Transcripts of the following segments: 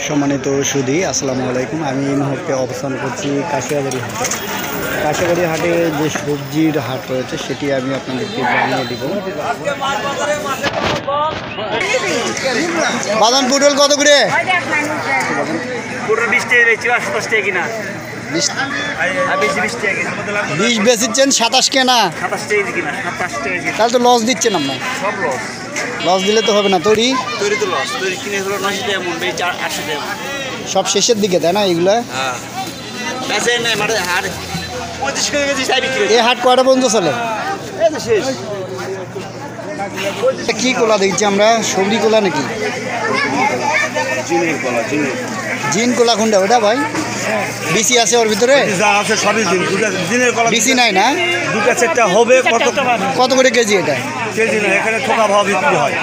সম্মানিত সুধী, আসসালামু আলাইকুম। আমি এই মুহূর্তে অবস্থান করছি কাশিয়াবাড়ি হাটে। কাশিয়াবাড়ি হাটে যে সবজির হাট রয়েছে সেটি আমি আপনাদেরকে জানিয়ে দিব। বাদাম পটল কত করে? 20 বেচেছেন, 27 কেনা। তাহলে তো লস দিচ্ছেন আপনার। লস দিলে তো হবে না। তৈরি সব শেষের দিকে, তাই না? এগুলা এই হাট কয়টা পর্যন্ত চলে? কি কলা দেখছি আমরা? সবজি কলা নাকি? জিন কলা কোনটা ওটা ভাই? বিসি আছে ওর ভিতরে? বিসি নাই না? দুটা চারটা হবে। কত করে কেজি এটা? কেজি না, এখানে থোকা ভাব বিক্রি হয়।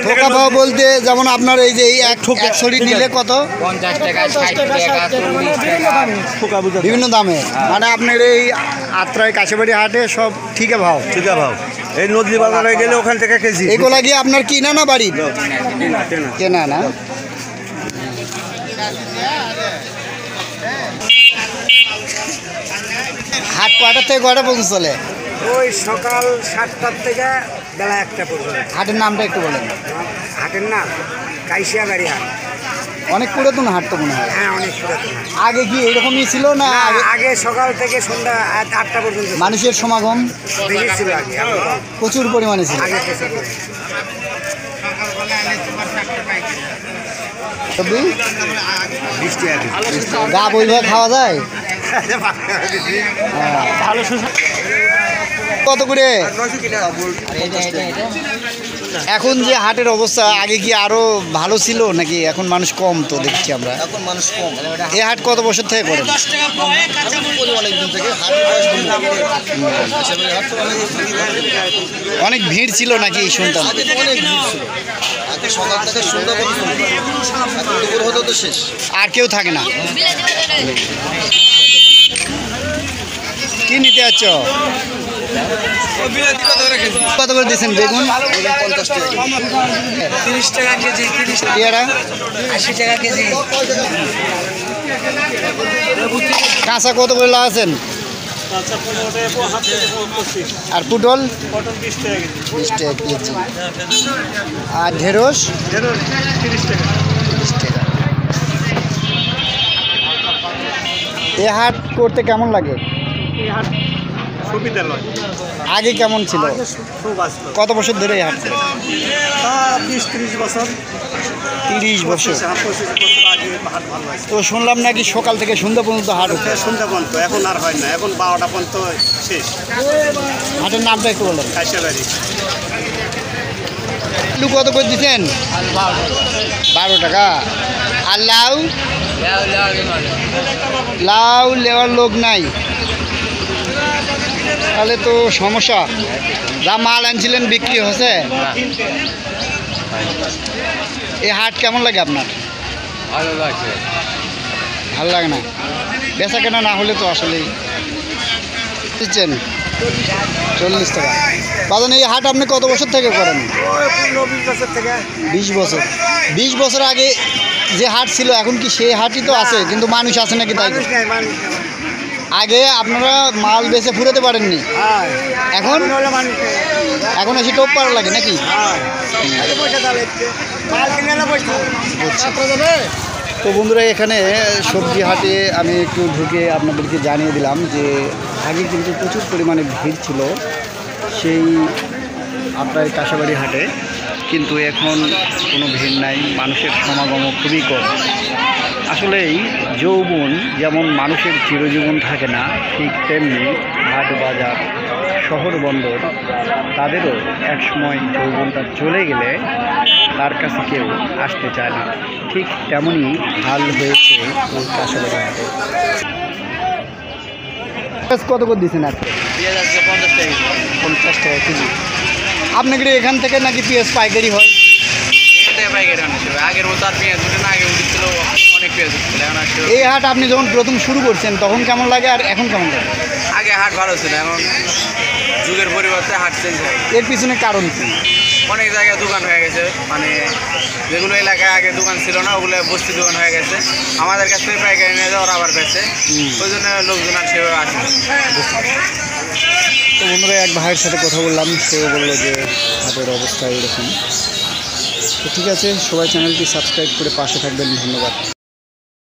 থোকা ভাব বলতে যেমন আপনার এই যে এক ছড়ি নিলে কত? 50 টাকা, 60 টাকা, 40 টাকা, বিভিন্ন দামে। মানে আপনার এই আত্রাই কাশিয়াবাড়ি হাটে সব ঠিকা ভাব। ঠিকা ভাব। এই নদী বাজারে গেলে ওখান থেকে কেজি। এগুলা গিয়ে আপনার কিনা না বাড়ি? কেনা না। হাট কয়টা থেকে কয়টা পর্যন্ত চলে? ওই সকাল 7টার থেকে বেলা 1টা পর্যন্ত। হাটের নামটা একটু বলেন। হাটের নাম কাশিয়াবাড়ি হাট। অনেক পুরাতন হাট তো মনে হয়। হ্যাঁ, অনেক পুরাতন হাট। আগে কি এরকমই ছিল না? আগে সকাল থেকে সন্ধ্যা 8টা পর্যন্ত মানুষের সমাগম বেশি ছিল। আগে প্রচুর পরিমাণে ছিল। আগে প্রচুর পরিমাণে। গা বইভাবে খাওয়া যায়? কত করে এখন যে হাটের অবস্থা? আগে কি আরো ভালো ছিল নাকি এখন মানুষ কম? তো দেখছি আমরা এখন মানুষ কম। এই হাট কত বছর থেকে করেন? অনেকদিন থেকে অনেক ভিড় ছিল নাকি শুনতাম? অনেক ভিড় ছিল। আগে সকাল থেকে সন্ধ্যা পর্যন্ত, এখন দুপুর হতো তো শেষ। আর কেউ থাকে না। কি নিতে যাচ্ছ? কত করে দিচ্ছেন বেগুন? 50 টাকা, 30 টাকা কেজি, 30 টাকা, পেয়ারা 80 টাকা কেজি। কাঁচা কত করে লাগাচ্ছেন? আর পুটল 20 টাকা কেজি। আর ঢেঁড়স 30 টাকা। এ হাট করতে কেমন লাগে? সুবিধা নয়। আগে কেমন ছিল? খুব আসলো। কত বছর ধরে এই হাট করে? 20-30 বছর। 30 বছর। 25 বছর আগে হাট ভালো আছে। তো শুনলাম নাকি সকাল থেকে সন্ধ্যা পর্যন্ত হাট হচ্ছে। সন্ধ্যা পর্যন্ত, এখন আর হয় না। এখন 12টা পর্যন্ত শেষ। হাটের নামটা একটু বলেন। কাশিয়াবাড়ি। আলু কত করে দিচ্ছেন? 12 টাকা। আর লাউ? লাউ নেওয়ার লোক নাই, তাহলে তো সমস্যা। যা মাল আনছিলেন বিক্রি হচ্ছে? এই হাট কেমন লাগে আপনার? ভালো লাগে না? বেচা কেনা না হলে তো আসলেই দিচ্ছেন 40 টাকা। বাজান এই হাট আপনি কত বছর থেকে করেন? 20 বছর থেকে। 20 বছর। 20 বছর আগে যে হাট ছিল এখন কি সেই হাটই তো আছে, কিন্তু মানুষ আছে নাকি তাই? মানুষ নাই, মানুষ নাই। আগে আপনারা মাল বেচে ফুরাতে পারেননি, হ্যাঁ, এখন হলে মানুষ নেই। এখন এসে টোপ পাড়া লাগে নাকি? হ্যাঁ, আগে পয়সা তাহলে মাল কিনে এলে পয়সা যাবে। তো বন্ধুরা, এখানে সবজি হাটে আমি একটু ঢুকে আপনাদেরকে জানিয়ে দিলাম যে আগে কিন্তু প্রচুর পরিমাণে ভিড় ছিল সেই আপনার কাশিয়াবাড়ি হাটে, কিন্তু এখন কোনো ভিড় নাই, মানুষের সমাগমও খুবই কম। আসলেই যৌবন যেমন মানুষের চিরজীবন থাকে না, ঠিক তেমনি হাট বাজার শহর বন্দর তাদেরও একসময় যৌবনটা চলে গেলে তার কাছে কেউ আসতে চায় না। ঠিক তেমনই হাল হয়েছে এই কাশিয়াবাড়ি হাটে। কত করে দিচ্ছেন আজকে? 50 টাকা কেজি। আপনাদের এখান থেকে নাকি পেঁয়াজ পাইকারি হয়? আগের মতো আর পেঁয়াজ না, আগে উঠেছিল অনেক পেঁয়াজ ছিল, এখন একটু এই হাট আপনি যখন প্রথম শুরু করছেন তখন কেমন লাগে আর এখন কেমন লাগে? আগে হাট ভালো ছিল, এখন যুগের পরিবর্তে হাট চেঞ্জ হয়ে গেছে। এর পিছনে কারণ কি? অনেক জায়গায় দোকান হয়ে গেছে, মানে যেগুলো এলাকায় আগে দোকান ছিল না ওগুলো বস্তি দোকান হয়ে গেছে। আমাদের কাছ থেকে পাইকারি নিয়ে যায়, ওরা আবার বেচে, ওই জন্য লোকজন আর সেভাবে আসে না। তো বন্ধুরা, এক ভাইয়ের সাথে কথা বললাম, সেও বললো যে হাটের অবস্থা এরকম। তো ঠিক আছে, সবাই চ্যানেলটি সাবস্ক্রাইব করে পাশে থাকবেন। ধন্যবাদ।